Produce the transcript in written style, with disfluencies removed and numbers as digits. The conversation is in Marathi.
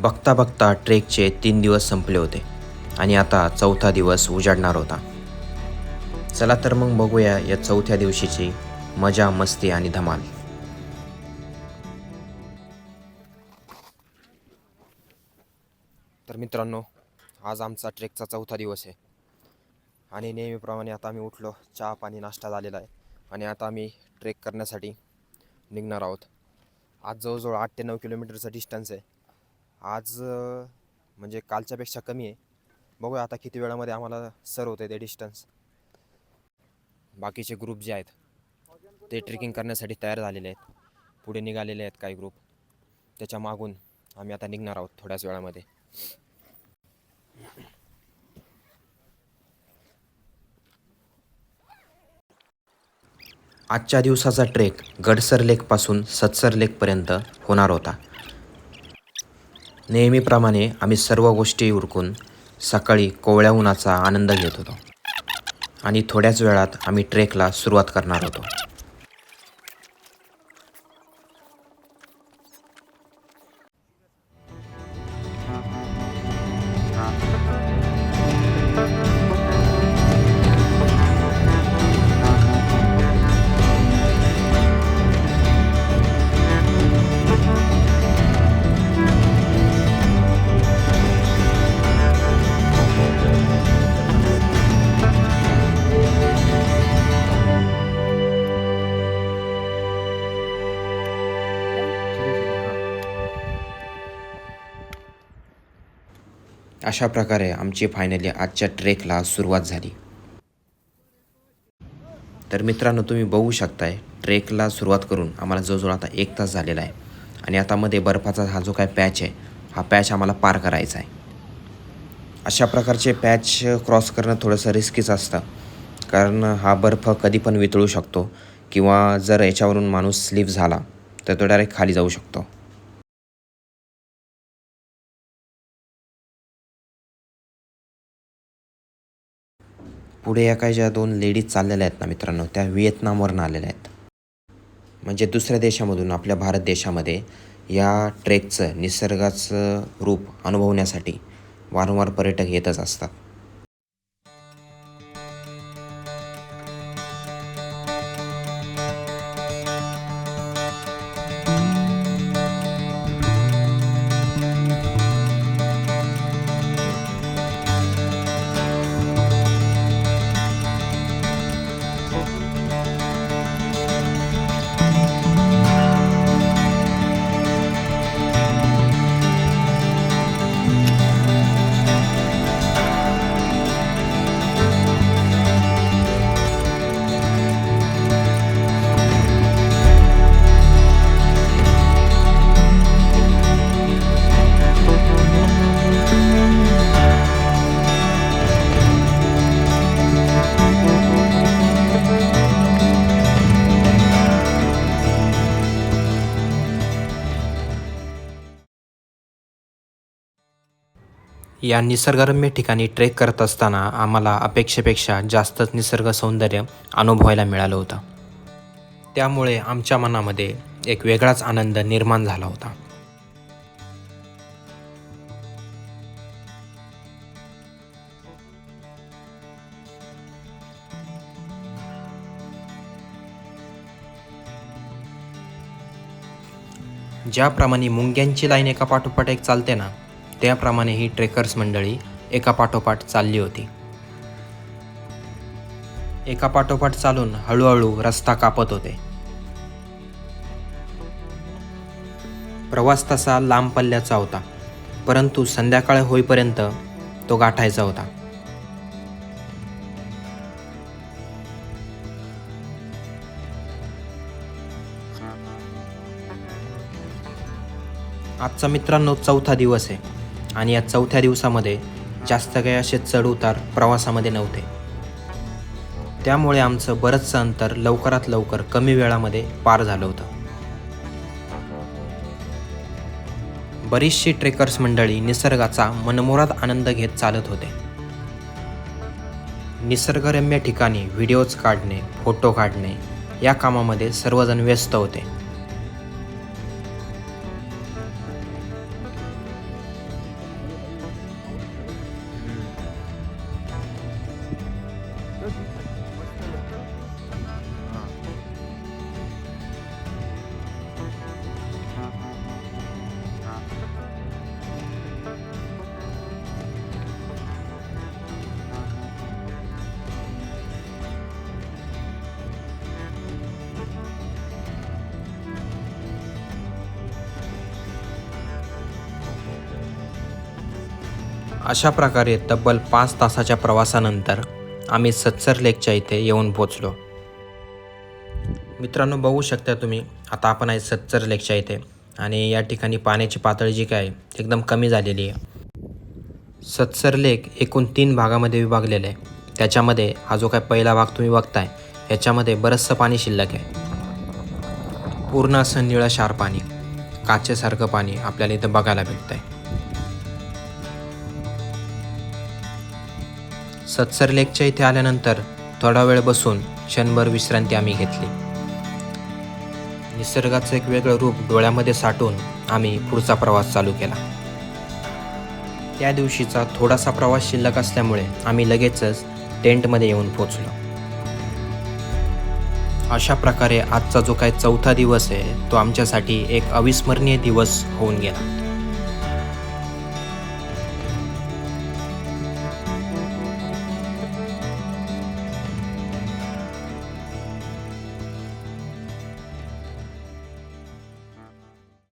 बघता बघता ट्रेकचे 3 दिवस संपले होते आणि आता चौथा दिवस उजाडणार होता. चला तर मग बघूया या चौथ्या दिवशीची मजा, मस्ती आणि धमाल. तर मित्रांनो, आज आमचा ट्रेकचा चौथा दिवस आहे आणि नेहमीप्रमाणे आता आम्ही उठलो, चहा पाणी नाश्ता झालेला आहे आणि आता आम्ही ट्रेक करण्यासाठी निघणार आहोत. आज जवळजवळ 8 ते 9 किलोमीटरचा डिस्टन्स आहे. आज म्हणजे कालच्यापेक्षा कमी आहे. बघूया आता किती वेळामध्ये आम्हाला सर होते ते डिस्टन्स. बाकीचे ग्रुप जे आहेत ते ट्रेकिंग करण्यासाठी तयार झालेले आहेत, पुढे निघालेले आहेत काही ग्रुप. त्याच्या मागून आम्ही आता निघणार आहोत थोड्याच वेळामध्ये. आजच्या दिवसाचा ट्रेक गडसर लेकपासून सत्सर लेकपर्यंत होणार होता. नेहमीप्रमाणे आम्ही सर्व गोष्टी उरकून सकाळी कोवळ्या उन्हाचा आनंद घेत होतो आणि थोड्याच वेळात आम्ही ट्रेकला सुरुवात करणार होतो. अशा प्रकारे आमची फायनली आजच्या ट्रेकला सुरुवात झाली. तर मित्रांनो, तुम्ही बघू शकताय ट्रेकला सुरुवात करून आम्हाला जवळजवळ आता 1 तास झालेला आहे आणि आता मध्ये बर्फाचा हा जो काय पॅच आहे, हा पॅच आम्हाला पार करायचा आहे. अशा प्रकारचे पॅच क्रॉस करणं थोडंसं रिस्कीच असतं, कारण हा बर्फ कधी पण वितळू शकतो किंवा जर याच्यावरून माणूस स्लिप झाला तर तो डायरेक्ट खाली जाऊ शकतो. पुढे या काही ज्या 2 लेडीज चाललेल्या आहेत ना मित्रांनो, त्या व्हिएतनामवरून आलेल्या आहेत. म्हणजे दुसऱ्या देशामधून आपल्या भारत देशामध्ये या ट्रेकचं निसर्गाचं रूप अनुभवण्यासाठी वारंवार पर्यटक येतच असतात. या निसर्गरम्य ठिकाणी ट्रेक करत असताना आम्हाला अपेक्षेपेक्षा जास्तच निसर्ग सौंदर्य अनुभवायला मिळालं होतं. त्यामुळे आमच्या मनामध्ये एक वेगळाच आनंद निर्माण झाला होता. ज्याप्रमाणे मुंग्यांची लाईन एका पाठोपाठ एक चालते ना, त्याप्रमाणे ही ट्रेकर्स मंडळी एका पाठोपाठ चालली होती. एका पाठोपाठ चालून हळूहळू रस्ता कापत होते. प्रवास तसा लांब पल्ल्याचा होता, परंतु संध्याकाळ होईपर्यंत तो गाठायचा होता. आजचा मित्रांनो चौथा दिवस आहे आणि या चौथ्या दिवसामध्ये जास्त काही असे चढ उतार प्रवासामध्ये नव्हते. त्यामुळे आमचं बरंचसं अंतर लवकरात लवकर कमी वेळामध्ये पार झालं होतं. बरीचशी ट्रेकर्स मंडळी निसर्गाचा मनमोराद आनंद घेत चालत होते. निसर्गरम्य ठिकाणी व्हिडिओज काढणे, फोटो काढणे या कामामध्ये सर्वजण व्यस्त होते. अशा प्रकारे तब्बल 5 तासाच्या प्रवासानंतर आम्ही सत्सर लेकच्या इथे येऊन पोचलो. मित्रांनो, बघू शकता तुम्ही, आता आपण आहे सत्सर लेकच्या इथे आणि या ठिकाणी पाण्याची पातळी जी काय एकदम कमी झालेली आहे. सत्सर लेक एकूण 3 भागामध्ये विभागलेला आहे. त्याच्यामध्ये हा जो काय पहिला भाग तुम्ही बघताय याच्यामध्ये बरंचसं पाणी शिल्लक आहे. पूर्ण असं निळंशार पाणी, काचेसारखं पाणी आपल्याला इथं बघायला भेटतंय. सत्सर लेकच्या इथे आल्यानंतर थोडा वेळ बसून क्षणभर विश्रांती आम्ही घेतली. निसर्गाचं एक वेगळं रूप डोळ्यामध्ये साठवून आम्ही पुढचा प्रवास चालू केला. त्या दिवशीचा थोडासा प्रवास शिल्लक असल्यामुळे आम्ही लगेचच टेंटमध्ये येऊन पोचलो. अशा प्रकारे आजचा जो काही 4था दिवस आहे तो आमच्यासाठी एक अविस्मरणीय दिवस होऊन गेला.